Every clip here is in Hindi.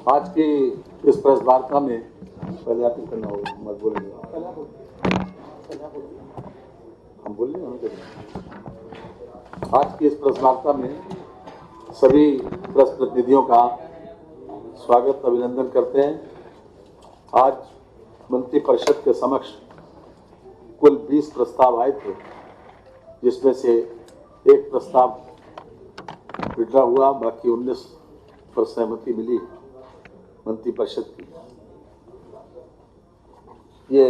आज की इस प्रेस वार्ता में पहले आप करना होगा, मत बोलिए, हम बोल रहे हैं। आज की इस प्रेस वार्ता में सभी प्रेस प्रतिनिधियों का स्वागत अभिनंदन करते हैं। आज मंत्रिपरिषद के समक्ष कुल 20 प्रस्ताव आए थे, जिसमें से एक प्रस्ताव विड्रॉ हुआ, बाकी 19 पर सहमति मिली मंत्रिपरिषद की। ये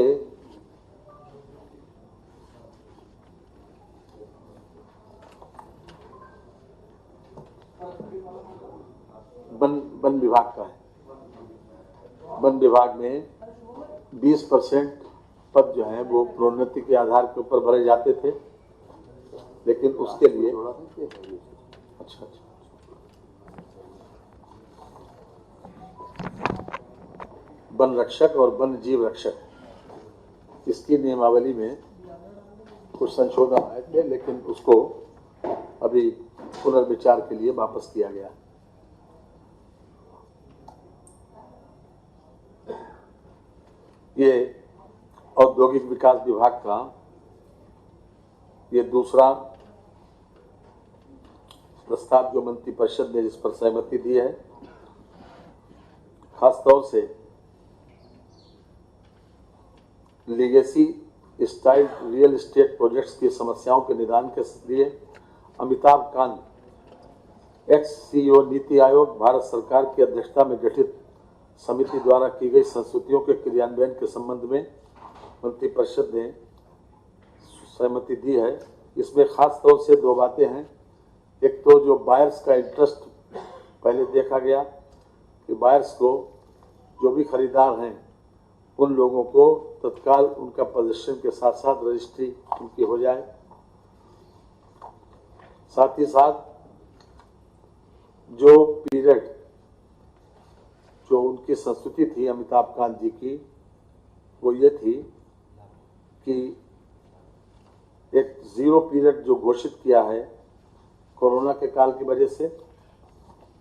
वन विभाग का है। वन विभाग में 20% पद जो है वो प्रोन्नति के आधार के ऊपर भरे जाते थे, लेकिन उसके लिए अच्छा वन रक्षक और वन जीव रक्षक, इसकी नियमावली में कुछ संशोधन आए थे, लेकिन उसको अभी पुनर्विचार के लिए वापस किया गया। ये औद्योगिक विकास विभाग का ये दूसरा प्रस्ताव जो मंत्रिपरिषद ने जिस पर सहमति दी है। खासतौर से legacy style real estate projects की समस्याओं के निदान के लिए अमिताभ कांत एक्स सीईओ नीति आयोग भारत सरकार की अध्यक्षता में गठित समिति द्वारा की गई संस्तुतियों के क्रियान्वयन के संबंध में मंत्रिपरिषद ने सहमति दी है। इसमें खास तौर से दो बातें हैं। एक तो जो बायर्स का इंटरेस्ट पहले देखा गया कि बायर्स को जो भी खरीदार हैं उन लोगों को तत्काल उनका पोजीशन के साथ साथ रजिस्ट्री उनकी हो जाए। साथ ही साथ जो पीरियड जो उनकी संस्तुति थी अमिताभ कांत जी की, वो ये थी कि एक जीरो पीरियड जो घोषित किया है कोरोना के काल की वजह से,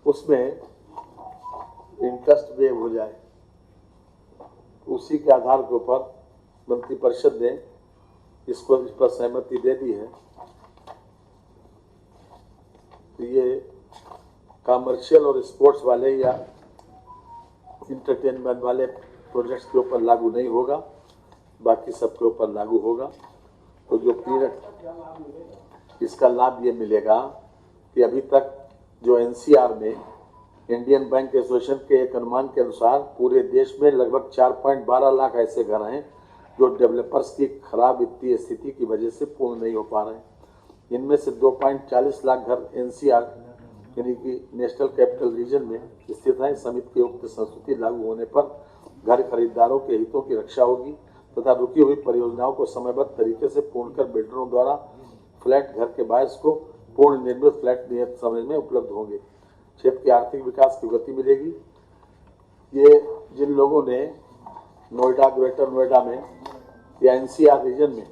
उसमें इंटरेस्ट वेव हो जाए। उसी के आधार के ऊपर मंत्रिपरिषद ने इस पर सहमति दे दी है। तो ये कमर्शियल और स्पोर्ट्स वाले या इंटरटेनमेंट वाले प्रोजेक्ट्स के ऊपर लागू नहीं होगा, बाकी सबके ऊपर लागू होगा। तो जो पीरियड इसका लाभ ये मिलेगा कि अभी तक जो एनसीआर में इंडियन बैंक एसोसिएशन के एक अनुमान के अनुसार पूरे देश में लगभग 4.12 लाख ऐसे घर हैं जो डेवलपर्स की खराब वित्तीय स्थिति की वजह से पूर्ण नहीं हो पा रहे हैं। इनमें से 2.40 लाख घर एनसीआर यानी कि नेशनल कैपिटल रीजन में स्थित है। समिति की उक्त संस्तुति लागू होने पर घर खरीदारों के हितों की रक्षा होगी तथा रुकी हुई परियोजनाओं को समयबद्ध तरीके से पूर्ण कर बिल्डरों द्वारा फ्लैट घर के बायर्स को पूर्ण निर्मित फ्लैट नियत समय में उपलब्ध होंगे। क्षेत्र के आर्थिक विकास की गति मिलेगी। ये जिन लोगों ने नोएडा, ग्रेटर नोएडा में या एनसीआर रीजन में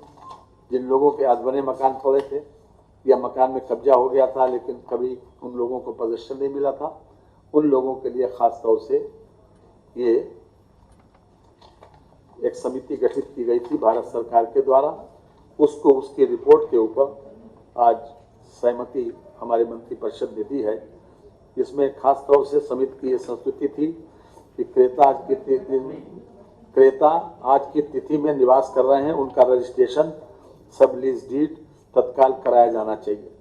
जिन लोगों के आज बने मकान पड़े थे या मकान में कब्जा हो गया था लेकिन कभी उन लोगों को पोजीशन नहीं मिला था, उन लोगों के लिए खास तौर से ये एक समिति गठित की गई थी भारत सरकार के द्वारा। उसको उसकी रिपोर्ट के ऊपर आज सहमति हमारे मंत्रिपरिषद ने दी है। इसमें खास तौर से समिति की ये संस्तुति थी कि क्रेता आज की तिथि में निवास कर रहे हैं, उनका रजिस्ट्रेशन सब लीज डीड तत्काल कराया जाना चाहिए।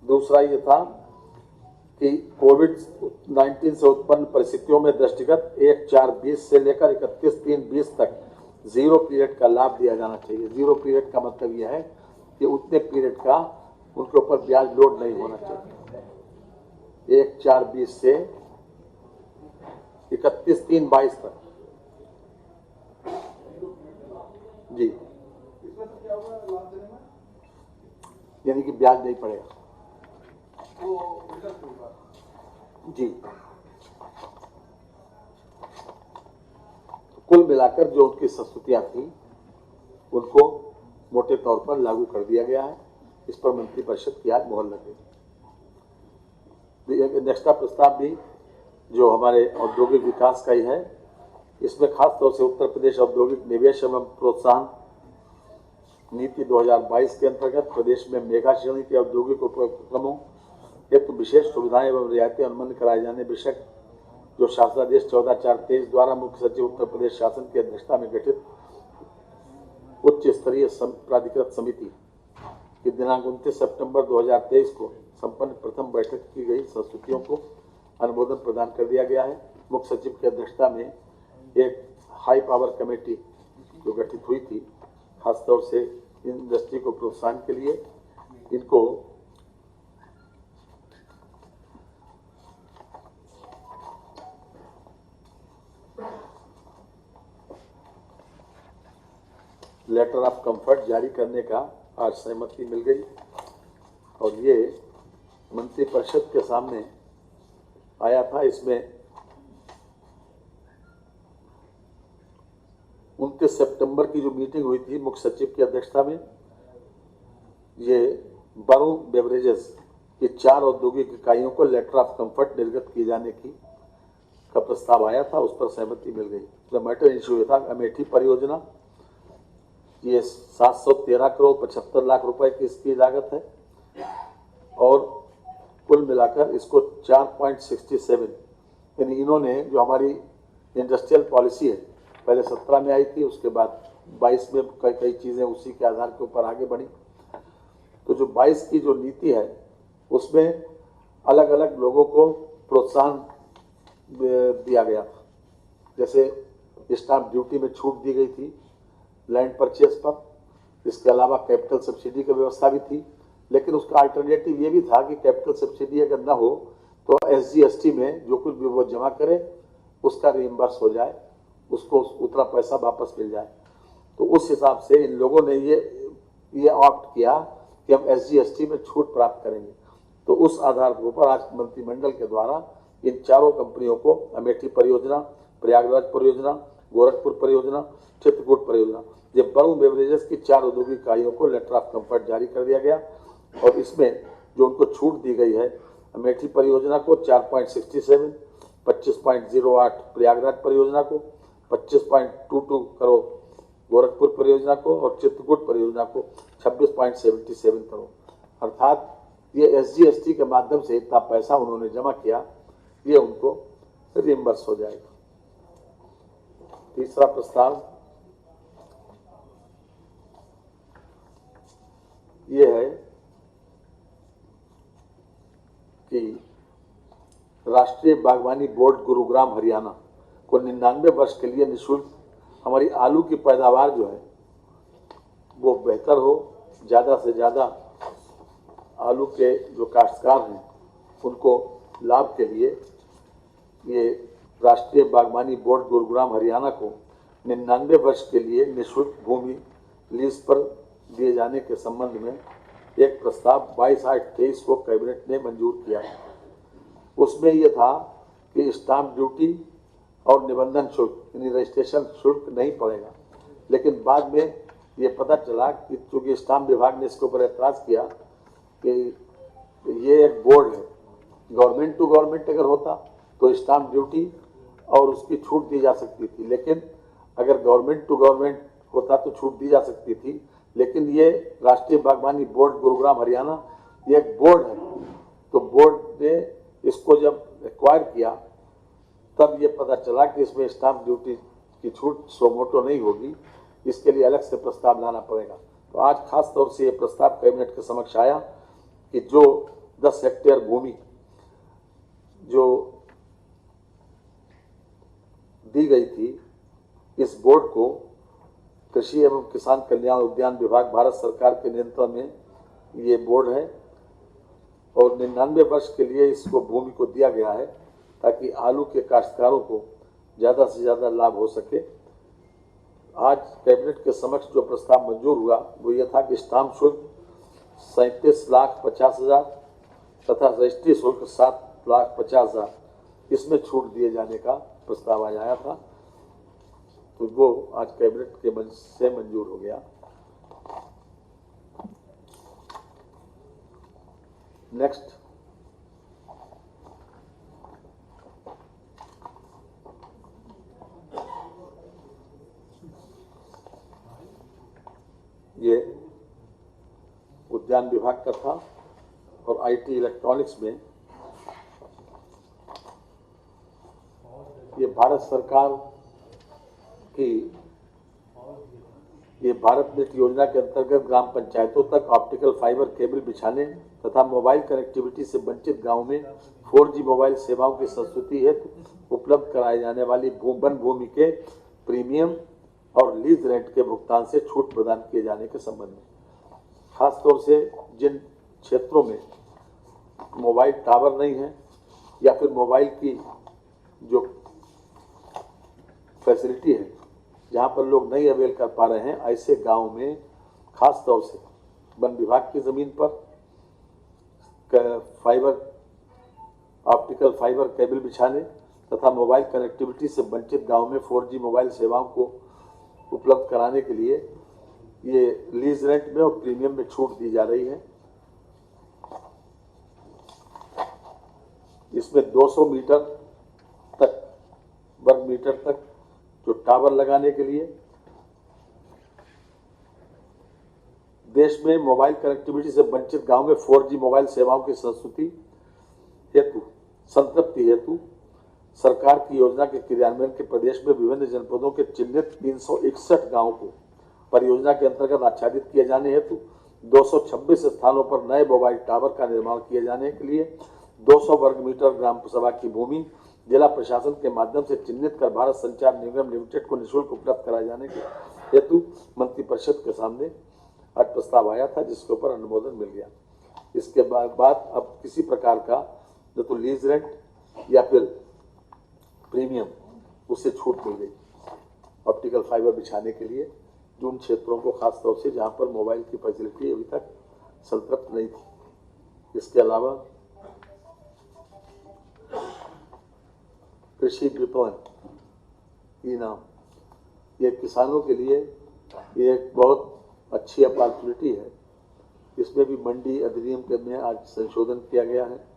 दूसरा ये था कि कोविड-19 से उत्पन्न परिस्थितियों में दृष्टिगत 1/4/20 से लेकर 31/3/20 तक जीरो पीरियड का लाभ दिया जाना चाहिए। जीरो पीरियड का मतलब यह है कि उतने पीरियड का उनके ऊपर ब्याज लोड नहीं होना चाहिए। 1/4/20 से 31/3/22 तक जी, यानी कि ब्याज नहीं पड़ेगा जी। कुल मिलाकर जो उनकी संस्तुतियां थी उनको मोटे तौर पर लागू कर दिया गया है। इस पर मंत्रिपरिषद की आज मोहर लग गई। नेक्स्ट प्रस्ताव भी जो हमारे औद्योगिक विकास का ही है, इसमें खास तौर से उत्तर प्रदेश औद्योगिक निवेश एवं प्रोत्साहन नीति 2022 के अंतर्गत प्रदेश में मेगा श्रेणी के औद्योगिक उपक्रमों हेतु विशेष सुविधाएं एवं रियायतें अनुबंध कराए जाने विषय जो शासनादेश 14/4/23 द्वारा मुख्य सचिव उत्तर प्रदेश शासन की अध्यक्षता में गठित उच्च स्तरीय प्राधिकृत समिति की दिनांक 29 सितंबर 2023 को संपन्न प्रथम बैठक की गई संस्तुतियों को अनुमोदन प्रदान कर दिया गया है। मुख्य सचिव की अध्यक्षता में एक हाई पावर कमेटी जो गठित हुई थी, खासतौर से इंडस्ट्री को प्रोत्साहन के लिए इनको लेटर ऑफ कंफर्ट जारी करने का आज सहमति मिल गई और ये मंत्रिपरिषद के सामने आया था। इसमें 29 सितंबर की जो मीटिंग हुई थी मुख्य सचिव की अध्यक्षता में, ये वरुण बेवरेजेस की 4 औद्योगिक इकाइयों को लेटर ऑफ कंफर्ट निर्गत किए जाने का प्रस्ताव आया था, उस पर सहमति मिल गई। द मैटर इशू था अमेठी परियोजना, ये 713 करोड़ 75 लाख रुपए की इसकी लागत है और कुल मिलाकर इसको 4.67 यानी इन्होंने जो हमारी इंडस्ट्रियल पॉलिसी है पहले 17 में आई थी, उसके बाद 22 में कई चीज़ें उसी के आधार के ऊपर आगे बढ़ी। तो जो 22 की जो नीति है उसमें अलग अलग लोगों को प्रोत्साहन दिया गया था। जैसे स्टाम्प ड्यूटी में छूट दी गई थी लैंड परचेस पर, इसके अलावा कैपिटल सब्सिडी की व्यवस्था भी थी, लेकिन उसका अल्टरनेटिव ये भी था कि कैपिटल सब्सिडी अगर ना हो तो SGST में जो कुछ भी वो जमा करे उसका रिइम्बर्स हो जाए, उसको उतना पैसा वापस मिल जाए। तो उस हिसाब से इन लोगों ने ये ऑप्ट किया कि हम SGST में छूट प्राप्त करेंगे। तो उस आधार के ऊपर आज मंत्रिमंडल के द्वारा इन चारों कंपनियों को अमेठी परियोजना, प्रयागराज परियोजना, गोरखपुर परियोजना, चित्रकूट परियोजना, ये वरुण बेवरेजेस की 4 औद्योगिक इकाइयों को लेटर ऑफ कंफर्ट जारी कर दिया गया और इसमें जो उनको छूट दी गई है, अमेठी परियोजना को 4.67, 25.08 प्रयागराज परियोजना को, 25.22 करोड़ गोरखपुर परियोजना को और चित्रकूट परियोजना को 26.77 करोड़। अर्थात ये SGST के माध्यम से इतना पैसा उन्होंने जमा किया, ये उनको रिइम्बर्स हो जाएगा। तीसरा प्रस्ताव ये है कि राष्ट्रीय बागवानी बोर्ड गुरुग्राम हरियाणा को 99 वर्ष के लिए निःशुल्क हमारी आलू की पैदावार जो है वो बेहतर हो, ज़्यादा से ज़्यादा आलू के जो काश्तकार हैं उनको लाभ के लिए ये राष्ट्रीय बागवानी बोर्ड गुरुग्राम हरियाणा को 99 वर्ष के लिए निःशुल्क भूमि लीज पर दिए जाने के संबंध में एक प्रस्ताव 22/8/23 को कैबिनेट ने मंजूर किया। उसमें यह था कि स्टाम्प ड्यूटी और निबंधन शुल्क यानी रजिस्ट्रेशन शुल्क नहीं पड़ेगा, लेकिन बाद में ये पता चला कि चूंकि स्टाम्प विभाग ने इसके ऊपर एतराज़ किया कि ये एक बोर्ड है, गवर्नमेंट टू गवर्नमेंट अगर होता तो स्टाम्प ड्यूटी और उसकी छूट दी जा सकती थी, लेकिन अगर गवर्नमेंट टू गवर्नमेंट होता तो छूट दी जा सकती थी, लेकिन ये राष्ट्रीय बागवानी बोर्ड गुरुग्राम हरियाणा ये एक बोर्ड है। तो बोर्ड ने इसको जब एक्वायर किया तब ये पता चला कि इसमें स्टाम्प ड्यूटी की छूट सोमोटो नहीं होगी, इसके लिए अलग से प्रस्ताव लाना पड़ेगा। तो आज खास तौर से ये प्रस्ताव कैबिनेट के समक्ष आया कि जो 10 हेक्टेयर भूमि जो दी गई थी इस बोर्ड को कृषि एवं किसान कल्याण उद्यान विभाग भारत सरकार के नियंत्रण में ये बोर्ड है और 99 वर्ष के लिए इसको भूमि को दिया गया है ताकि आलू के काश्तकारों को ज़्यादा से ज़्यादा लाभ हो सके। आज कैबिनेट के समक्ष जो प्रस्ताव मंजूर हुआ वो ये था कि स्टाम्प शुल्क 37,50,000 तथा रजिस्ट्री शुल्क 7,50,000 इसमें छूट दिए जाने का प्रस्ताव आज आया था, तो वो आज कैबिनेट के मंच से मंजूर हो गया। नेक्स्ट विज्ञान विभाग का था और आईटी इलेक्ट्रॉनिक्स में ये भारत सरकार की ये भारत नेट योजना के अंतर्गत ग्राम पंचायतों तक ऑप्टिकल फाइबर केबल बिछाने तथा मोबाइल कनेक्टिविटी से वंचित गांव में 4G मोबाइल सेवाओं की संस्तुति हेतु उपलब्ध कराए जाने वाली वन भूमि के प्रीमियम और लीज रेंट के भुगतान से छूट प्रदान किए जाने के संबंध में, खासतौर से जिन क्षेत्रों में मोबाइल टावर नहीं है या फिर मोबाइल की जो फैसिलिटी है जहाँ पर लोग नहीं अवेल कर पा रहे हैं, ऐसे गांव में खास तौर से वन विभाग की ज़मीन पर ऑप्टिकल फाइबर केबल बिछाने तथा मोबाइल कनेक्टिविटी से वंचित गांव में 4G मोबाइल सेवाओं को उपलब्ध कराने के लिए ये लीज रेंट में और प्रीमियम में छूट दी जा रही है। इसमें 200 मीटर तक वर्ग मीटर तक जो टावर लगाने के लिए देश में मोबाइल कनेक्टिविटी से वंचित गांव में 4G मोबाइल सेवाओं की संतृप्ति हेतु सरकार की योजना के क्रियान्वयन के प्रदेश में विभिन्न जनपदों के चिन्हित 361 गांवों को परियोजना के अंतर्गत आच्छादित किए जाने हेतु 226 स्थानों पर नए मोबाइल टावर का निर्माण किए जाने के लिए 200 वर्ग मीटर ग्राम सभा की भूमि जिला प्रशासन के माध्यम से चिन्हित कर भारत संचार निगम लिमिटेड को निःशुल्क उपलब्ध कराए जाने के हेतु मंत्रिपरिषद के सामने आज प्रस्ताव आया था, जिसके ऊपर अनुमोदन मिल गया। इसके बाद अब किसी प्रकार का जो तो लीज रेंट या फिर प्रीमियम उससे छूट मिल गई ऑप्टिकल फाइबर बिछाने के लिए जो उन क्षेत्रों को खास तौर से जहाँ पर मोबाइल की फैसिलिटी अभी तक संतृप्त नहीं थी। इसके अलावा कृषि विपणन इनाम, ये किसानों के लिए ये एक बहुत अच्छी अपॉर्चुनिटी है। इसमें भी मंडी अधिनियम के में आज संशोधन किया गया है।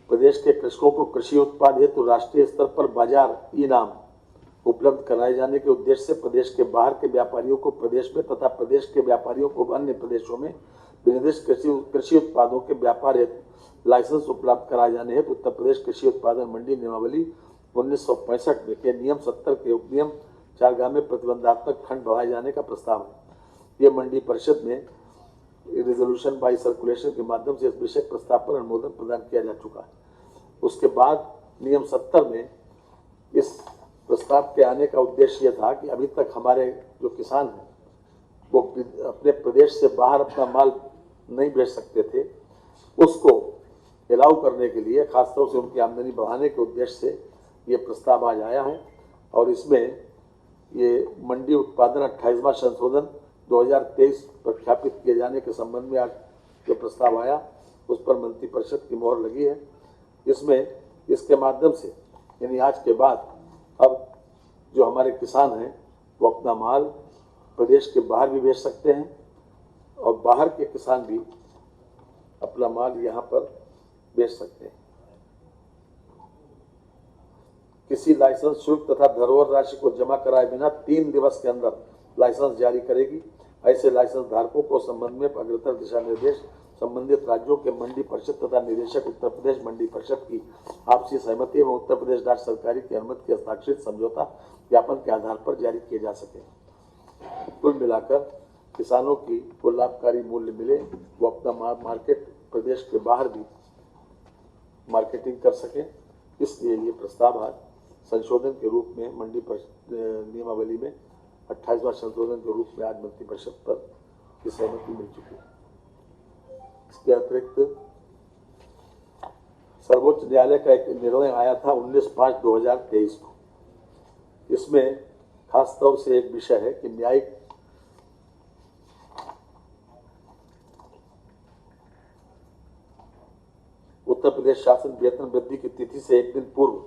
प्रदेश के कृषकों को कृषि उत्पाद हेतु राष्ट्रीय स्तर पर बाजार इनाम उपलब्ध कराए जाने के उद्देश्य से प्रदेश के बाहर के व्यापारियों को प्रदेश में तथा प्रदेश के व्यापारियो65 को अन्य प्रदेशों में विनिर्दिष्ट कृषि उत्पादों के व्यापार हेतु लाइसेंस उपलब्ध कराए जाने हेतु उत्तर प्रदेश कृषि उत्पादन मंडी नियमावली 1965 के नियम 70 के उपनियम 4 में प्रतिबंधात्मक खंड बढ़ाए जाने का प्रस्ताव है। ये मंडी परिषद में रिजोल्यूशन बाई सर्कुलेशन के माध्यम से इस विषय प्रस्ताव पर अनुमोदन प्रदान किया जा चुका है। उसके बाद नियम 70 में इस प्रस्ताव के आने का उद्देश्य यह था कि अभी तक हमारे जो किसान हैं वो अपने प्रदेश से बाहर अपना माल नहीं बेच सकते थे, उसको अलाउ करने के लिए खासतौर से उनकी आमदनी बढ़ाने के उद्देश्य से ये प्रस्ताव आज आया है। और इसमें ये मंडी उत्पादन 28वां संशोधन 2023 प्रख्यापित किए जाने के संबंध में आज जो प्रस्ताव आया उस पर मंत्रिपरिषद की मोहर लगी है। इसमें इसके माध्यम से यानी आज के बाद अब जो हमारे किसान हैं वो अपना माल प्रदेश के बाहर भी बेच सकते हैं और बाहर के किसान भी अपना माल यहाँ पर बेच सकते हैं। किसी लाइसेंस शुल्क तथा धरोहर राशि को जमा कराए बिना 3 दिवस के अंदर लाइसेंस जारी करेगी। ऐसे लाइसेंस धारकों को संबंध में अग्रतर दिशा निर्देश संबंधित राज्यों के मंडी परिषद तथा निदेशक उत्तर प्रदेश मंडी परिषद की आपसी सहमति एवं उत्तर प्रदेश राज्य सरकार की अनुमति के हस्ताक्षरित समझौता ज्ञापन के आधार पर जारी किए जा सके। कुल मिलाकर किसानों की को लाभकारी मूल्य मिले, वो अपना मार्केट प्रदेश के बाहर भी मार्केटिंग कर सकें। इसलिए ये प्रस्ताव आज संशोधन के रूप में मंडी नियमावली में 28वां संशोधन के रूप में आज मंत्रिपरिषद पर की सहमति मिल चुकी है। इसके अतिरिक्त सर्वोच्च न्यायालय का एक निर्णय आया था 19/5/2023 को। इसमें खास तौर से एक विषय है कि न्यायिक उत्तर प्रदेश शासन वेतन वृद्धि की तिथि से एक दिन पूर्व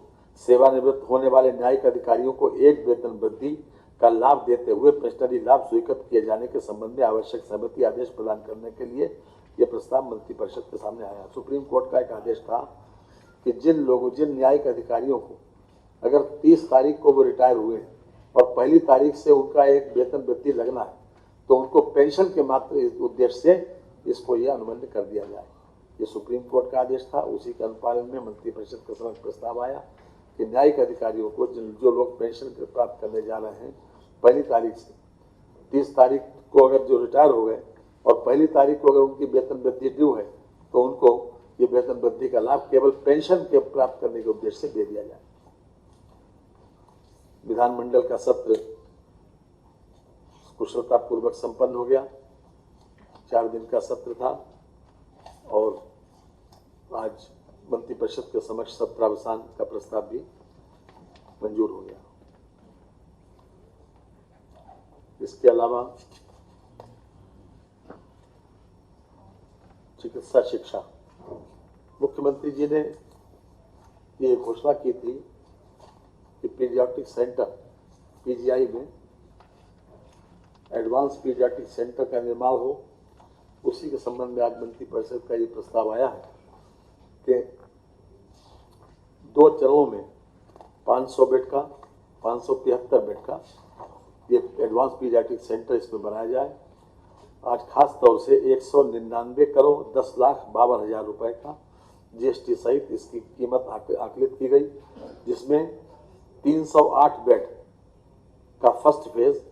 सेवानिवृत्त होने वाले न्यायिक अधिकारियों को एक वेतन वृद्धि का लाभ देते हुए पेंशनरी लाभ स्वीकृत किए जाने के संबंध में आवश्यक सहमति आदेश प्रदान करने के लिए यह प्रस्ताव मंत्रिपरिषद के सामने आया। सुप्रीम कोर्ट का एक आदेश था कि जिन न्यायिक अधिकारियों को अगर 30 तारीख को वो रिटायर हुए हैं और पहली तारीख से उनका एक वेतन वृद्धि लगना है तो उनको पेंशन के मात्र उद्देश्य से इसको ये अनुबंध कर दिया जाए। ये सुप्रीम कोर्ट का आदेश था, उसी के अनुपालन में मंत्रिपरिषद के समक्ष प्रस्ताव आया कि न्यायिक अधिकारियों को जो लोग पेंशन प्राप्त करने जा रहे हैं पहली तारीख से 30 तारीख को अगर जो रिटायर हो गए और पहली तारीख को अगर उनकी वेतन वृद्धि ड्यू है तो उनको ये वेतन वृद्धि का लाभ केवल पेंशन के प्राप्त करने के उद्देश्य से दे दिया जाए। विधानमंडल का सत्र कुशलता पूर्वक संपन्न हो गया। 4 दिन का सत्र था और आज मंत्रिपरिषद के समक्ष सत्रावसान का प्रस्ताव भी मंजूर हो गया। इसके अलावा चिकित्सा शिक्षा, मुख्यमंत्री जी ने ये घोषणा की थी कि पीडियाट्रिक सेंटर पीजीआई में एडवांस पीडियाट्रिक सेंटर का निर्माण हो। उसी के संबंध में आज मंत्रिपरिषद का ये प्रस्ताव आया है कि 2 चरणों में 500 बेड का 573 बेड का ये एडवांस पीडियाट्रिक सेंटर इसमें बनाया जाए। आज खास तौर से 199 करोड़ 10,52,000 रुपए का जीएसटी सहित इसकी कीमत आकलित की गई, जिसमें 308 बेड का फर्स्ट फेज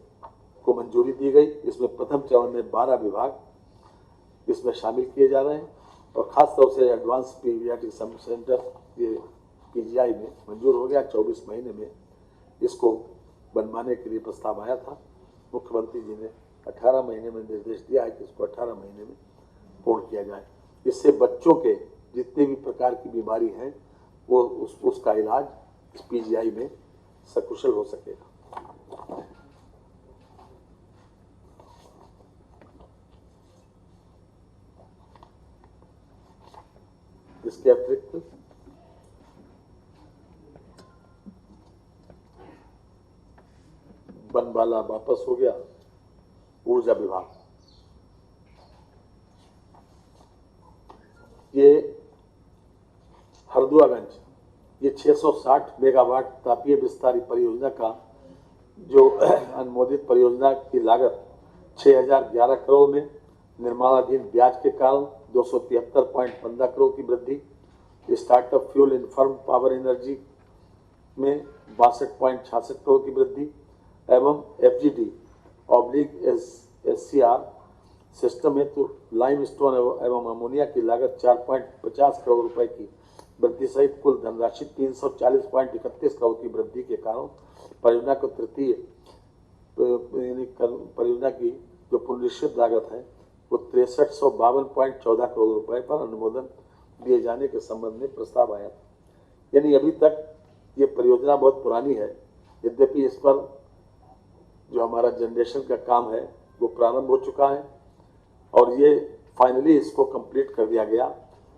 को मंजूरी दी गई। इसमें प्रथम चरण में 12 विभाग इसमें शामिल किए जा रहे हैं और खास तौर से एडवांस पीडियाट्रिक सेंटर ये पीजीआई में मंजूर हो गया। 24 महीने में इसको बनवाने के लिए प्रस्ताव आया था। मुख्यमंत्री जी ने 18 महीने में निर्देश दिया है कि इसको 18 महीने में पूर्ण किया जाए। इससे बच्चों के जितने भी प्रकार की बीमारी हैं वो उसका इलाज इस पीजीआई में सकुशल हो सकेगा। इसके अतिरिक्त बनवाला वापस हो गया। ऊर्जा विभाग ये हरदुआगंज ये 660 मेगावाट तापीय विस्तारी परियोजना का जो अनुमोदित परियोजना की लागत 6,011 करोड़ में निर्माणाधीन ब्याज के कारण 273.15 करोड़ की वृद्धि, startup fuel in firm power energy में 62.66 करोड़ की वृद्धि एवं एफजीडी SCR सिस्टम हेतु लाइम स्टोन एवं अमोनिया की लागत 4.50 करोड़ रुपए की वृद्धि सहित कुल धनराशि 340.31 करोड़ की वृद्धि के कारण परियोजना को तृतीय परियोजना की जो पुनरीक्षित लागत है वो 6352.14 करोड़ रुपए पर अनुमोदन दिए जाने के संबंध में प्रस्ताव आया था। यानी अभी तक ये परियोजना बहुत पुरानी है, यद्यपि इस पर जो हमारा जनरेशन का काम है वो प्रारंभ हो चुका है और ये फाइनली इसको कंप्लीट कर दिया गया।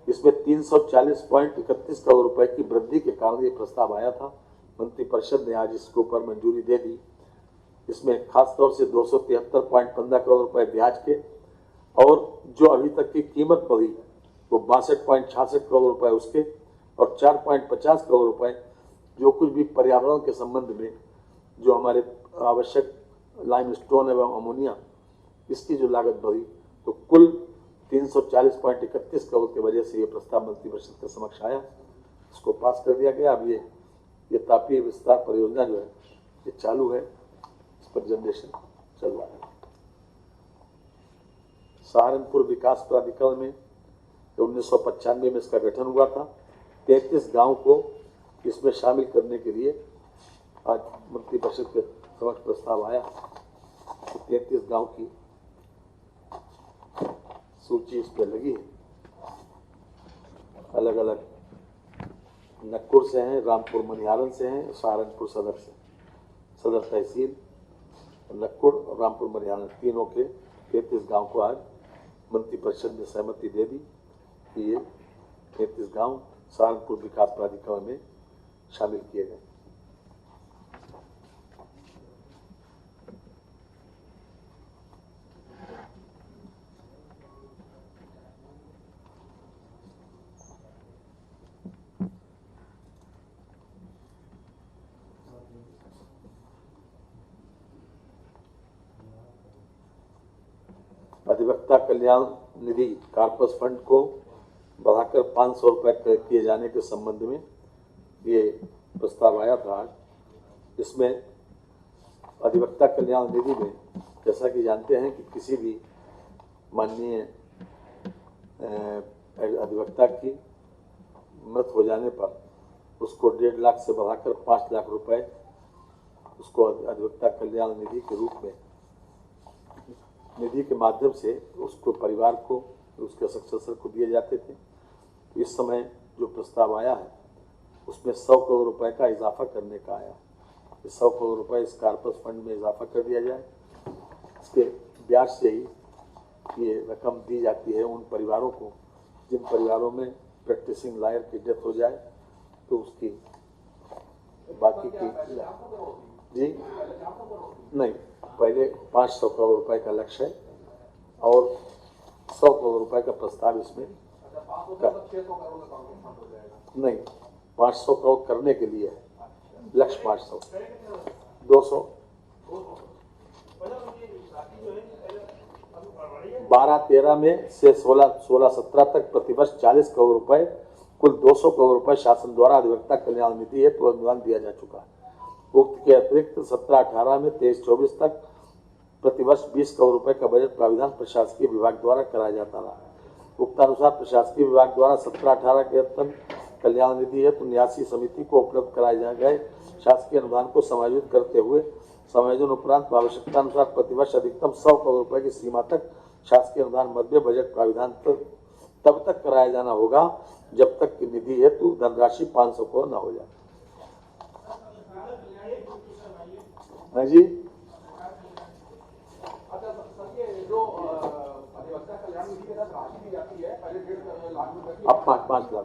इसमें 340.31 करोड़ रुपए की वृद्धि के कारण ये प्रस्ताव आया था। मंत्रिपरिषद ने आज इसके ऊपर मंजूरी दे दी। इसमें खास तौर से 273.15 करोड़ रुपए ब्याज के और जो अभी तक की कीमत पड़ी वो 62.66 करोड़ रुपए उसके और 4.50 करोड़ रुपए जो कुछ भी पर्यावरण के संबंध में जो हमारे आवश्यक लाइम स्टोन एवं अमोनिया इसकी जो लागत बढ़ी तो कुल 340.31 करोड़ की वजह से ये प्रस्ताव मंत्रिपरिषद के समक्ष आया, इसको पास कर दिया गया। अब ये तापीय विस्तार परियोजना जो है ये चालू है, इस पर जनरेशन चल रहा है। सहारनपुर विकास प्राधिकरण में 1995 में इसका गठन हुआ था। 33 गांव को इसमें शामिल करने के लिए आज मंत्रिपरिषद के समक्ष प्रस्ताव आया। 33 गांव की सूची इस पर लगी है, अलग अलग नक्कुर से हैं, रामपुर मनिहारन से हैं, सहारनपुर सदर से, सदर तहसील नक्कुर और रामपुर मनिहारन तीनों के 33 गांव को आज मंत्रिपरिषद ने सहमति दे दी कि ये 33 गांव सहारनपुर विकास प्राधिकरण में शामिल किए गए। अधिवक्ता कल्याण निधि कॉर्पस फंड को बढ़ाकर 500 रुपये किए जाने के संबंध में ये प्रस्ताव आया था। इसमें अधिवक्ता कल्याण निधि में जैसा कि जानते हैं कि किसी भी माननीय अधिवक्ता की मृत हो जाने पर उसको 1.5 लाख से बढ़ाकर 5 लाख रुपए उसको अधिवक्ता कल्याण निधि के रूप में निधि के माध्यम से उसको परिवार को उसके सक्सेसर को दिए जाते थे। तो इस समय जो प्रस्ताव आया है उसमें 100 करोड़ रुपए का इजाफा करने का आया। 100 करोड़ रुपए इस कॉर्पस फंड में इजाफा कर दिया जाए। इसके ब्याज से ही ये रकम दी जाती है उन परिवारों को जिन परिवारों में प्रैक्टिसिंग लॉयर की डेथ हो जाए तो उसकी बाकी की जी नहीं, पहले 500 करोड़ रुपए का लक्ष्य है और 100 करोड़ रुपए का प्रस्ताव इसमें नहीं, 500 करोड़ करने के लिए है लक्ष्य। 500 200 12-13 में से 16-17 तक प्रतिवर्ष 40 करोड़ रुपए कुल 200 करोड़ रुपए शासन द्वारा अधिवक्ता कल्याण निधि हेतु अनुदान दिया जा चुका है। उक्त के अतिरिक्त 17-18 में 23-24 तक प्रतिवर्ष 20 करोड़ रुपए का बजट प्राविधान प्रशासकीय विभाग द्वारा कराया जाता रहा। उक्तानुसार प्रशासकीय विभाग द्वारा 17-18 के वेतन कल्याण निधि हेतु न्यासी समिति को उपलब्ध कराए गए शासकीय अनुदान को समायोजित करते हुए समायोजन उपरांत आवश्यकता अनुसार प्रतिवर्ष अधिकतम 100 करोड़ रुपए की सीमा तक शासकीय अनुदान मध्य बजट प्राविधान तब तक कराया जाना होगा जब तक कि निधि हेतु धनराशि 500 करोड़ न हो जाए। हाँ जी, अब 5 लाख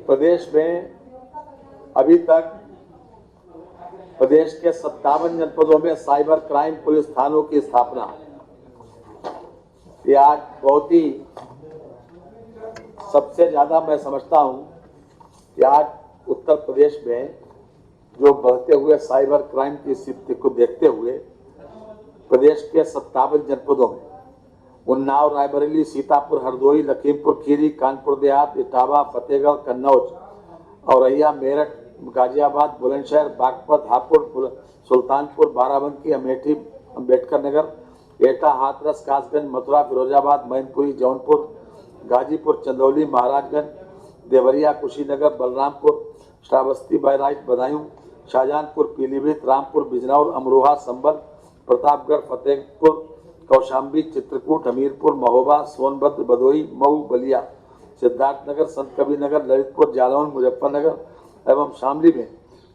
प्रदेश में अभी तक प्रदेश के 57 जनपदों में साइबर क्राइम पुलिस थानों की स्थापना ये आज बहुत ही सबसे ज्यादा मैं समझता हूं कि आज उत्तर प्रदेश में जो बढ़ते हुए साइबर क्राइम की स्थिति को देखते हुए प्रदेश के 57 जनपदों में उन्नाव, रायबरेली, सीतापुर, हरदोई, लखीमपुर खीरी, कानपुर देहात, इटावा, फतेहगढ़, कन्नौज, औरैया, मेरठ, गाजियाबाद, बुलंदशहर, बागपत, हापुड़, सुल्तानपुर, बाराबंकी, अमेठी, अम्बेडकर नगर, एटा, हाथरस, कासगंज, मथुरा, फिरोजाबाद, मैनपुरी, जौनपुर, गाजीपुर, चंदौली, महाराजगंज, देवरिया, कुशीनगर, बलरामपुर, श्रावस्ती, बहराइच, बदायूं, शाहजहांपुर, पीलीभीत, रामपुर, बिजनौर, अमरोहा, संभल, प्रतापगढ़, फतेहपुर, कौशाम्बी, चित्रकूट, हमीरपुर, महोबा, सोनभद्र, भदोही, मऊ, बलिया, सिद्धार्थनगर, संत कबीर नगर, ललितपुर, जालौन, मुजफ्फरनगर एवं शामली में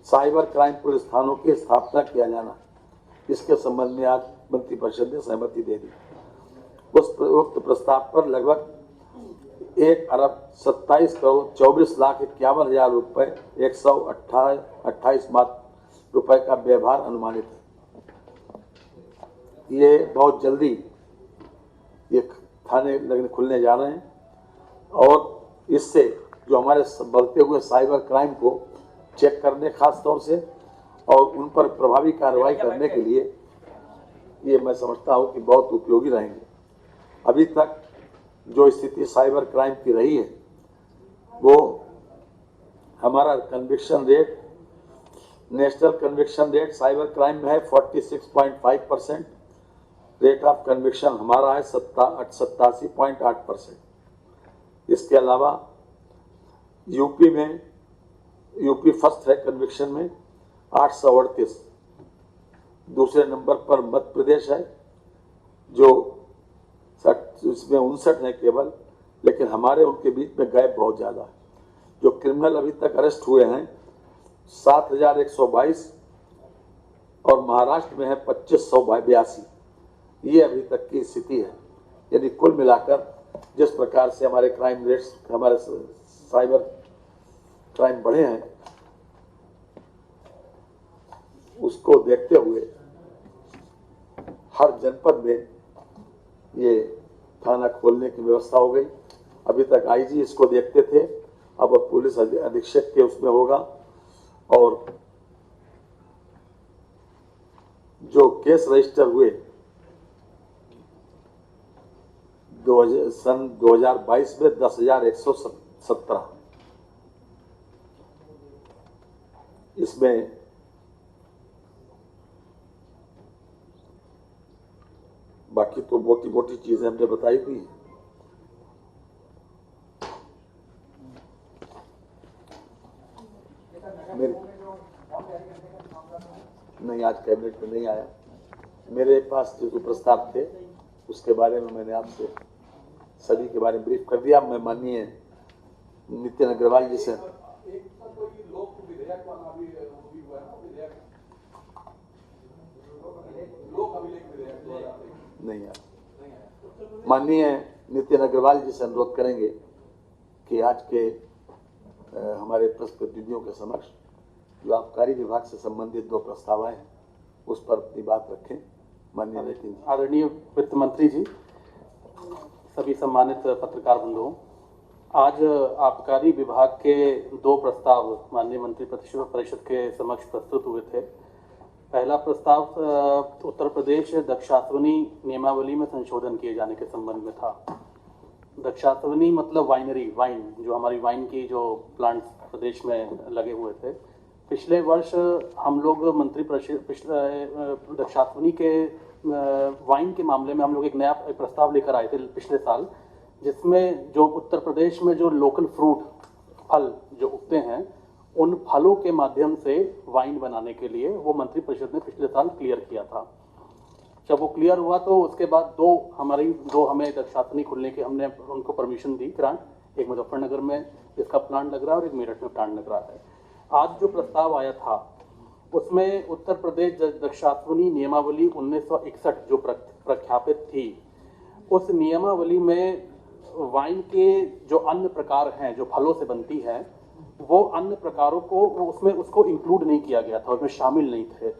साइबर क्राइम पुलिस थानों की स्थापना किया जाना, इसके संबंध में आज मंत्रिपरिषद ने सहमति दे दी। उस उक्त प्रस्ताव पर लगभग 1,27,24,51,000 रुपए 128 रुपए का व्यवहार अनुमानित है। ये बहुत जल्दी ये थाने लगने खुलने जा रहे हैं और इससे जो हमारे बढ़ते हुए साइबर क्राइम को चेक करने खास तौर से और उन पर प्रभावी कार्रवाई करने के लिए ये मैं समझता हूँ कि बहुत उपयोगी रहेंगे। अभी तक जो स्थिति साइबर क्राइम की रही है वो हमारा conviction rate, national conviction rate cyber crime में है 46.5%, रेट ऑफ कन्विक्शन हमारा है 87.8%। इसके अलावा यूपी फर्स्ट है कन्विक्शन में 838, दूसरे नंबर पर मध्य प्रदेश है जो इसमें 59 है केवल, लेकिन हमारे उनके बीच में गैप बहुत ज़्यादा है। जो क्रिमिनल अभी तक अरेस्ट हुए हैं 7,122 और महाराष्ट्र में है 2,582। ये अभी तक की स्थिति है। यानी कुल मिलाकर जिस प्रकार से हमारे क्राइम रेट्स, हमारे साइबर क्राइम बढ़े हैं, उसको देखते हुए हर जनपद में ये थाना खोलने की व्यवस्था हो गई। अभी तक आईजी इसको देखते थे, अब पुलिस अधीक्षक के उसमें होगा और जो केस रजिस्टर हुए सन 2022 में 10,117, इसमें बाकी तो मोटी मोटी चीजें हमने बताई थी। नहीं, आज कैबिनेट में नहीं आया। मेरे पास जो प्रस्ताव थे उसके बारे में मैंने आपसे सभी के बारे में ब्रीफ कर दिया। मैं माननीय नितिन अग्रवाल जी से नहीं आया, माननीय नितिन अग्रवाल जी से अनुरोध करेंगे कि आज के हमारे प्रतिनिधियों के समक्ष जो आबकारी विभाग से संबंधित 2 प्रस्ताव आए हैं उस पर अपनी बात रखें। माननीय नितिन। आदरणीय वित्त मंत्री जी, सभी सम्मानित पत्रकार बंधुओं, आज आबकारी विभाग के 2 प्रस्ताव माननीय मंत्री परिषद के समक्ष प्रस्तुत हुए थे। पहला प्रस्ताव उत्तर प्रदेश दक्षाश्वनी नियमावली में संशोधन किए जाने के संबंध में था। दक्षाश्वनी मतलब वाइनरी, वाइन, जो हमारी वाइन की जो प्लांट्स प्रदेश में लगे हुए थे। पिछले वर्ष हम लोग मंत्री परिषद दक्षाश्वनी के वाइन के मामले में हम लोग एक नया प्रस्ताव लेकर आए थे पिछले साल, जिसमें जो उत्तर प्रदेश में जो लोकल फ्रूट, फल जो उगते हैं, उन फलों के माध्यम से वाइन बनाने के लिए वो मंत्री परिषद ने पिछले साल क्लियर किया था। जब वो क्लियर हुआ तो उसके बाद दो हमें दक्षाश्वनी खुलने के हमने उनको परमिशन दी, ग्रांट, एक मुजफ्फरनगर में जिसका प्लांट लग रहा है और एक मेरठ में प्लांट लग रहा है। आज जो प्रस्ताव आया था उसमें उत्तर प्रदेश दक्षाश्वनी नियमावली 1961 जो प्रख्यापित थी, उस नियमावली में वाइन के जो अन्य प्रकार हैं जो फलों से बनती है, वो अन्य प्रकारों को उसमें उसको इंक्लूड नहीं किया गया था, उसमें शामिल नहीं थे।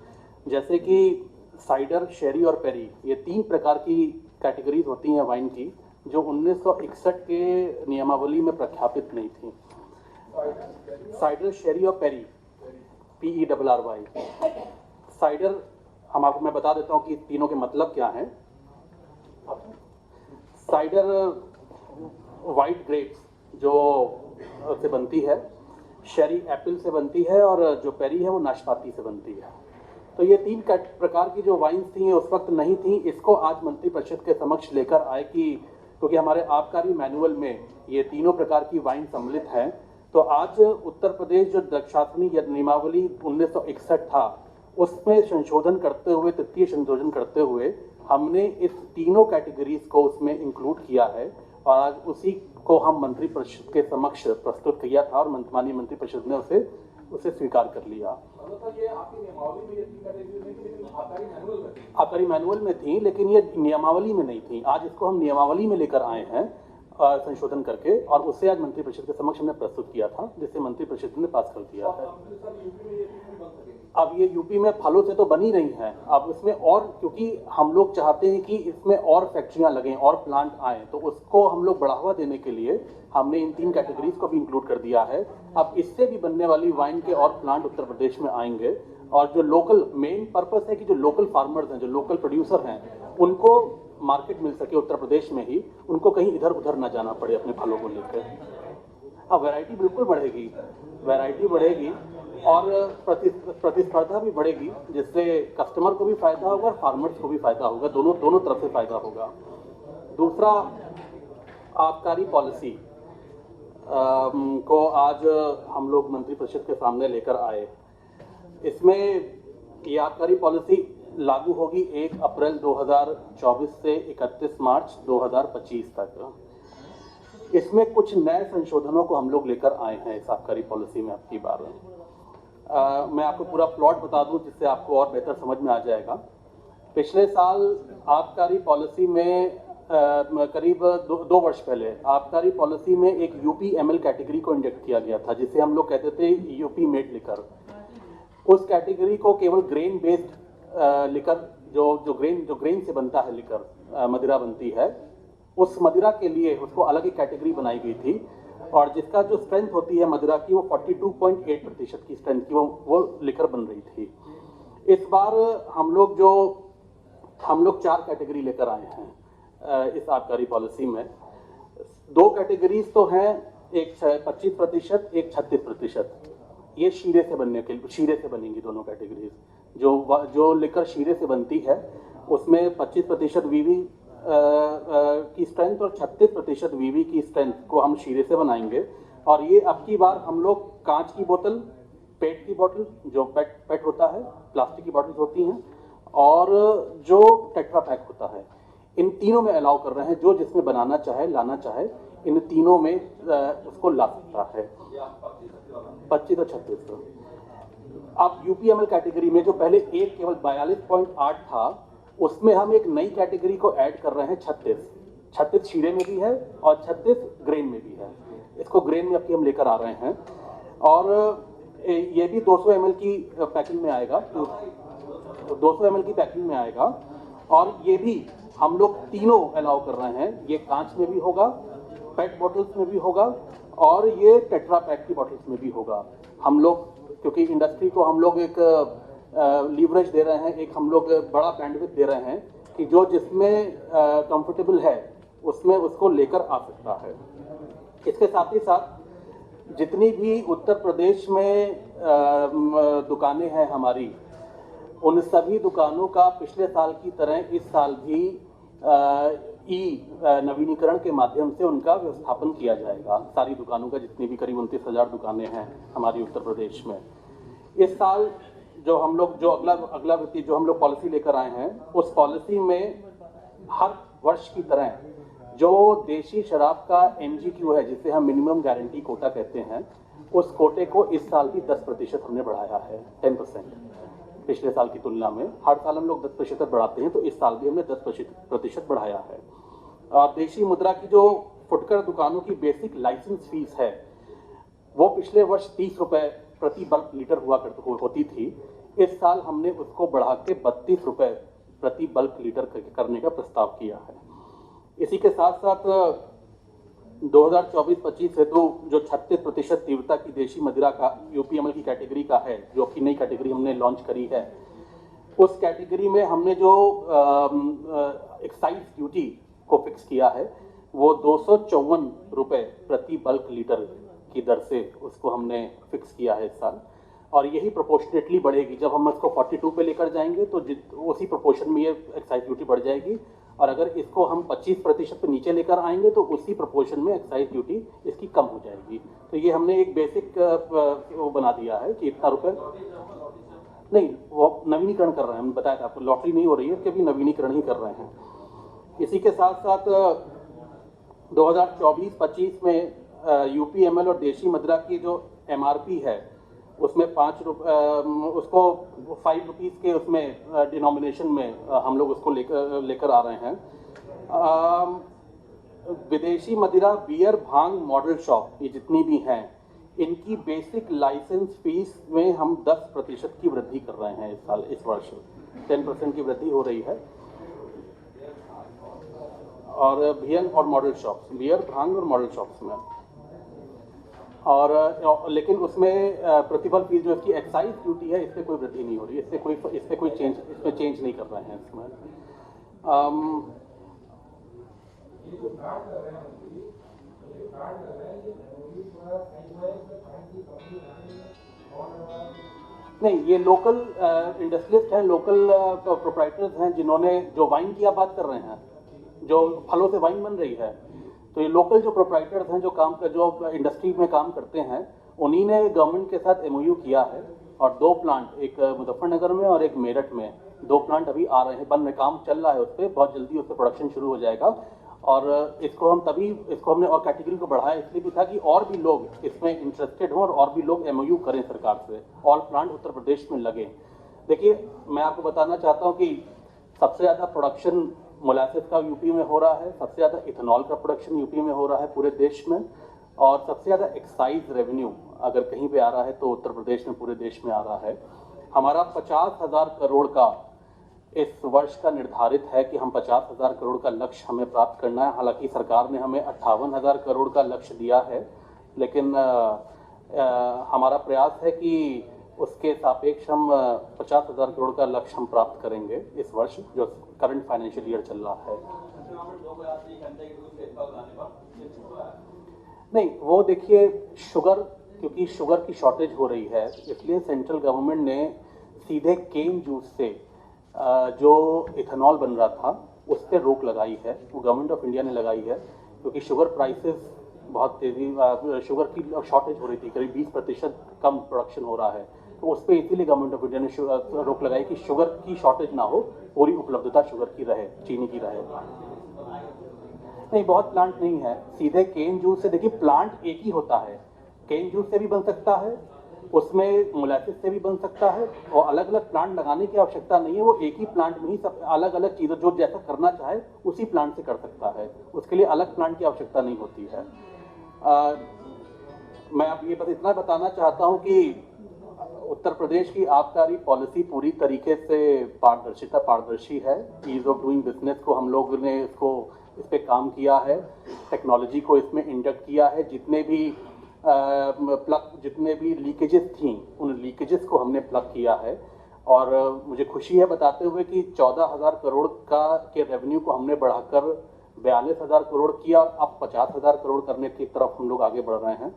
जैसे कि साइडर, शेरी और पेरी, ये 3 प्रकार की कैटेगरीज होती हैं वाइन की, जो 1961 के नियमावली में प्रख्यापित नहीं थी। साइडर, शेरी और पेरी, PERRY। साइडर मैं बता देता हूँ कि तीनों के मतलब क्या हैं। साइडर वाइट ग्रेप्स जो से बनती है, शेरी एप्पल से बनती है और जो पेरी है वो नाशपाती से बनती है। तो ये 3 प्रकार की जो वाइन्स थी उस वक्त नहीं थी। इसको आज मंत्री परिषद के समक्ष लेकर आए कि क्योंकि हमारे आबकारी मैनुअल में ये तीनों प्रकार की वाइन सम्मिलित हैं, तो आज उत्तर प्रदेश जो दक्षाश्वनी नियमावली 1961 था उसमें संशोधन करते हुए, तृतीय संशोधन करते हुए हमने इस तीनों कैटेगरीज को उसमें इंक्लूड किया है और आज उसी को हम मंत्री परिषद के समक्ष प्रस्तुत किया था और माननीय मंत्री परिषद ने उसे स्वीकार कर लिया। ये आपकी नियमावली में ये 3 कैटेगरी नहीं थी, लेकिन आबकारी मैनुअल में थी, लेकिन ये नियमावली में नहीं थी। आज इसको हम नियमावली में लेकर आए हैं संशोधन करके, और उससे आज मंत्री परिषद के समक्ष हमने प्रस्तुत किया था, जिससे मंत्री परिषद ने पास कर दिया है। अब ये यूपी में फलों से तो बनी रही हैं, अब इसमें और, क्योंकि हम लोग चाहते हैं कि इसमें और फैक्ट्रियां लगें और प्लांट आए, तो उसको हम लोग बढ़ावा देने के लिए हमने इन 3 कैटेगरीज को भी इंक्लूड कर दिया है। अब इससे भी बनने वाली वाइन के और प्लांट उत्तर प्रदेश में आएंगे, और जो लोकल मेन पर्पस है कि जो लोकल फार्मर्स हैं, जो लोकल प्रोड्यूसर हैं, उनको मार्केट मिल सके उत्तर प्रदेश में ही, उनको कहीं इधर उधर ना जाना पड़े अपने फलों को लेकर। अब वैरायटी बिल्कुल बढ़ेगी, वैरायटी बढ़ेगी और प्रतिस्पर्धा भी बढ़ेगी, जिससे कस्टमर को भी फायदा होगा और फार्मर्स को भी फायदा होगा, दोनों तरफ से फायदा होगा। दूसरा, आबकारी पॉलिसी को आज हम लोग मंत्री परिषद के सामने लेकर आए। इसमें ये आबकारी पॉलिसी लागू होगी 1 अप्रैल 2024 से 31 मार्च 2025 तक। इसमें कुछ नए संशोधनों को हम लोग लेकर आए हैं इस आबकारी पॉलिसी में। आपकी बार मैं आपको पूरा प्लॉट बता दूं जिससे आपको और बेहतर समझ में आ जाएगा। पिछले साल आबकारी पॉलिसी में करीब 2 वर्ष पहले आबकारी पॉलिसी में एक UPML कैटेगरी को इंजेक्ट किया गया था, जिसे हम लोग कहते थे यूपी मेड लिकर। उस कैटेगरी को केवल ग्रेन बेस्ड लिकर, जो ग्रेन से बनता है लिकर, मदिरा बनती है, उस मदिरा के लिए उसको अलग एक कैटेगरी बनाई गई थी, और जिसका जो स्ट्रेंथ होती है मदिरा की वो 42.8% की स्ट्रेंथ की वो लिकर बन रही थी। इस बार हम लोग 4 कैटेगरी लेकर आए हैं इस आबकारी पॉलिसी में। 2 कैटेगरीज तो हैं, एक 25%, एक 36%। ये शीरे से बनेंगी दोनों कैटेगरीज। जो लिकर शीरे से बनती है उसमें 25% वीवी की स्ट्रेंथ और 36% वीवी की स्ट्रेंथ को हम शीरे से बनाएंगे। और ये अब की बार हम लोग कांच की बोतल, पेट की बोतल, जो पेट होता है, प्लास्टिक की बोतल्स होती हैं, और जो टेट्रा पैक होता है, इन तीनों में अलाउ कर रहे हैं। जो जिसमें बनाना चाहे, लाना चाहे, इन तीनों में उसको ला सकता है। 25 और 36। अब यूपीएमएल कैटेगरी में जो पहले एक केवल 42.8 था, उसमें हम एक नई कैटेगरी को ऐड कर रहे हैं, 36 शीरे में भी है और 36 ग्रेन में भी है। इसको ग्रेन में अब हम लेकर आ रहे हैं और ये भी 200 ml की पैकिंग में आएगा, 200 ml की पैकिंग में आएगा। और ये भी हम लोग तीनों अलाउ कर रहे हैं। ये कांच में भी होगा, पेट बॉटल्स में भी होगा और ये टेट्रा पैक की बॉटल्स में भी होगा। हम लोग क्योंकि इंडस्ट्री को हम लोग एक लीवरेज दे रहे हैं, एक हम लोग बड़ा बैंडविड्थ दे रहे हैं कि जो जिसमें कंफर्टेबल है उसमें उसको लेकर आ सकता है। इसके साथ ही साथ जितनी भी उत्तर प्रदेश में दुकानें हैं हमारी, उन सभी दुकानों का पिछले साल की तरह इस साल भी नवीनीकरण के माध्यम से उनका व्यवस्थापन किया जाएगा। सारी दुकानों का, जितनी भी करीब 29,000 दुकानें हैं हमारी उत्तर प्रदेश में, इस साल जो हम लोग अगला वित्तीय जो हम लोग पॉलिसी लेकर आए हैं, उस पॉलिसी में हर वर्ष की तरह जो देशी शराब का MGQ है, जिसे हम मिनिमम गारंटी कोटा कहते हैं, उस कोटे को इस साल भी 10% हमने बढ़ाया है, 10%। पिछले साल की तुलना में हर साल हम लोग 10% बढ़ाते हैं, तो इस साल भी हमने 10% बढ़ाया है। और देशी मुद्रा की जो फुटकर दुकानों की बेसिक लाइसेंस फीस है, वो पिछले वर्ष 30 रुपए प्रति बल्क लीटर होती थी। इस साल हमने उसको बढ़ा के 32 रुपए प्रति बल्क लीटर करने का प्रस्ताव किया है। इसी के साथ साथ 2024-25 हेतु जो 36% तीव्रता की देशी मदिरा का यूपीएमएल की कैटेगरी का है, जो कि नई कैटेगरी हमने लॉन्च करी है, उस कैटेगरी में हमने जो एक्साइज ड्यूटी को फिक्स किया है, वो 254 रुपए प्रति बल्क लीटर की दर से उसको हमने फिक्स किया है इस साल। और यही प्रोपोर्शनेटली बढ़ेगी। जब हम इसको 42 पे लेकर जाएंगे तो उसी प्रोपोर्शन में ये एक्साइज ड्यूटी बढ़ जाएगी, और अगर इसको हम 25% पे नीचे लेकर आएंगे तो उसी प्रोपोर्शन में एक्साइज ड्यूटी इसकी कम हो जाएगी। तो ये हमने एक बेसिक वो बना दिया है कि इतना रुपए नहीं, वो नवीनीकरण कर रहे हैं। हम बताया था आपको, लॉटरी नहीं हो रही है, इसके भी नवीनीकरण ही कर रहे हैं। इसी के साथ साथ 2024-25 में यूपीएमएल और देशी मदिरा की जो MRP है, उसमें 5 रुपये, उसको 5 रुपीज़ के उसमें डिनोमिनेशन में हम लोग उसको लेकर आ रहे हैं। विदेशी मदिरा, बियर, भांग, मॉडल शॉप, ये जितनी भी हैं, इनकी बेसिक लाइसेंस फीस में हम 10% की वृद्धि कर रहे हैं इस साल। इस वर्ष 10% की वृद्धि हो रही है। और बियर और मॉडल शॉप्स, बियर, भांग और मॉडल शॉप्स में, और लेकिन उसमें प्रतिफल फीस जो इसकी एक्साइज ड्यूटी है, इससे कोई वृद्धि नहीं हो रही है, इससे कोई चेंज नहीं कर रहे हैं इसमें। नहीं, ये लोकल इंडस्ट्रियलिस्ट हैं, लोकल प्रोप्राइटर्स हैं, जिन्होंने, जो वाइन की आप बात कर रहे हैं, जो फलों से वाइन बन रही है, तो ये लोकल जो प्रोप्राइटर्स हैं, जो इंडस्ट्री में काम करते हैं, उन्हीं ने गवर्नमेंट के साथ MOU किया है। और 2 प्लांट, एक मुजफ्फरनगर में और एक मेरठ में, 2 प्लांट अभी आ रहे हैं, बन में काम चल रहा है उस पर, बहुत जल्दी उस पर प्रोडक्शन शुरू हो जाएगा। और इसको हमने और कैटेगरी को बढ़ाया इसलिए भी था कि और भी लोग इसमें इंटरेस्टेड हों और भी लोग MOU करें सरकार से, ऑल प्लांट उत्तर प्रदेश में लगे। देखिए, मैं आपको बताना चाहता हूँ कि सबसे ज़्यादा प्रोडक्शन मोलासेस का यूपी में हो रहा है, सबसे ज़्यादा इथेनॉल का प्रोडक्शन यूपी में हो रहा है पूरे देश में, और सबसे ज़्यादा एक्साइज रेवेन्यू अगर कहीं पे आ रहा है तो उत्तर प्रदेश में पूरे देश में आ रहा है। हमारा 50,000 करोड़ का इस वर्ष का निर्धारित है कि हम 50,000 करोड़ का लक्ष्य हमें प्राप्त करना है। हालांकि सरकार ने हमें 58,000 करोड़ का लक्ष्य दिया है, लेकिन हमारा प्रयास है कि उसके सापेक्ष हम 50,000 करोड़ का लक्ष्य हम प्राप्त करेंगे इस वर्ष, जो करंट फाइनेंशियल ईयर चल रहा है। नहीं, वो देखिए शुगर, क्योंकि शुगर की शॉर्टेज हो रही है, इसलिए सेंट्रल गवर्नमेंट ने सीधे केन जूस से जो इथेनॉल बन रहा था उस पर रोक लगाई है, वो गवर्नमेंट ऑफ इंडिया ने लगाई है, क्योंकि शुगर प्राइसेस बहुत तेजी, शुगर की शॉर्टेज हो रही थी, करीब 20% कम प्रोडक्शन हो रहा है, तो उस पर इसीलिए गवर्नमेंट ऑफ इंडिया ने रोक लगाई कि शुगर की शॉर्टेज ना हो, पूरी उपलब्धता शुगर की रहे, चीनी की रहे। नहीं, बहुत प्लांट नहीं है, सीधे केन जूस से, देखिए प्लांट एक ही होता है, केन जूस से भी बन सकता है, उसमें मोलासिस से भी बन सकता है, और अलग अलग प्लांट लगाने की आवश्यकता नहीं है, वो एक ही प्लांट में ही सब अलग अलग चीज़ें जो जैसा करना चाहे उसी प्लांट से कर सकता है, उसके लिए अलग प्लांट की आवश्यकता नहीं होती है। मैं अब ये बस इतना बताना चाहता हूँ कि उत्तर प्रदेश की आबकारी पॉलिसी पूरी तरीके से पारदर्शी है। ईज ऑफ डूइंग बिजनेस को हम लोग ने इस पे काम किया है, टेक्नोलॉजी को इसमें इंजेक्ट किया है, जितने भी लीकेजेस थी उन लीकेजेस को हमने प्लग किया है, और मुझे खुशी है बताते हुए कि 14,000 करोड़ के रेवेन्यू को हमने बढ़ाकर 42,000 करोड़ किया, अब 50,000 करोड़ करने की तरफ हम लोग आगे बढ़ रहे हैं।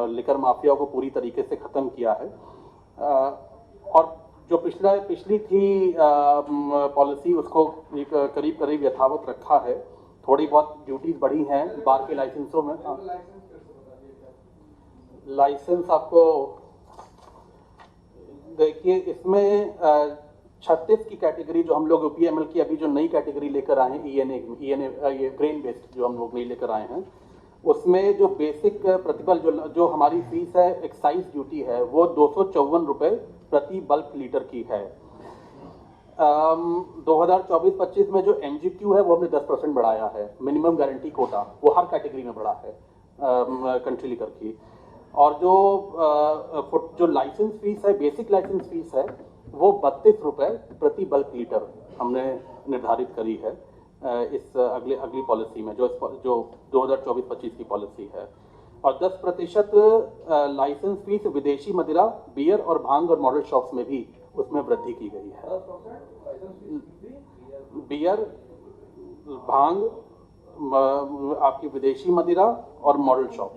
लिकर माफिया को पूरी तरीके से ख़त्म किया है, और जो पिछली थी पॉलिसी उसको करीब करीब यथावत रखा है। थोड़ी बहुत ड्यूटीज बढ़ी हैं बार के लाइसेंसों में। लाइसेंस आपको देखिए, इसमें 36 की कैटेगरी जो हम लोग यूपीएमएल की अभी जो नई कैटेगरी लेकर आए हैं, ईएनए ये ग्रेन बेस्ड जो हम लोग नहीं लेकर आए हैं, उसमें जो बेसिक प्रतिबल जो हमारी फीस है, एक्साइज ड्यूटी है, वो 254 रुपये प्रति बल्क लीटर की है। 2024-25 में जो एमजीक्यू है वो हमने 10% बढ़ाया है, मिनिमम गारंटी कोटा, वो हर कैटेगरी में बढ़ा है कंट्री लीकर की। और जो लाइसेंस फीस है, बेसिक लाइसेंस फीस है, वो 32 रुपये प्रति बल्क लीटर हमने निर्धारित करी है इस अगली पॉलिसी में, जो 2024-25 की पॉलिसी है। और 10% लाइसेंस फीस विदेशी मदिरा, बियर और भांग और मॉडल शॉप्स में भी उसमें वृद्धि की गई है। बियर, भांग, आपकी विदेशी मदिरा और मॉडल शॉप।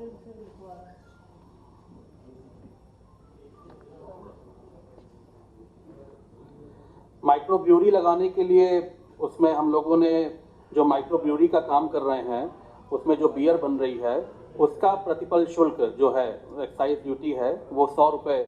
माइक्रो ब्रूअरी लगाने के लिए उसमें हम लोगों ने जो माइक्रो ब्रूअरी का काम कर रहे हैं, उसमें जो बियर बन रही है उसका प्रतिपल शुल्क जो है, एक्साइज ड्यूटी है, वो 100 रुपये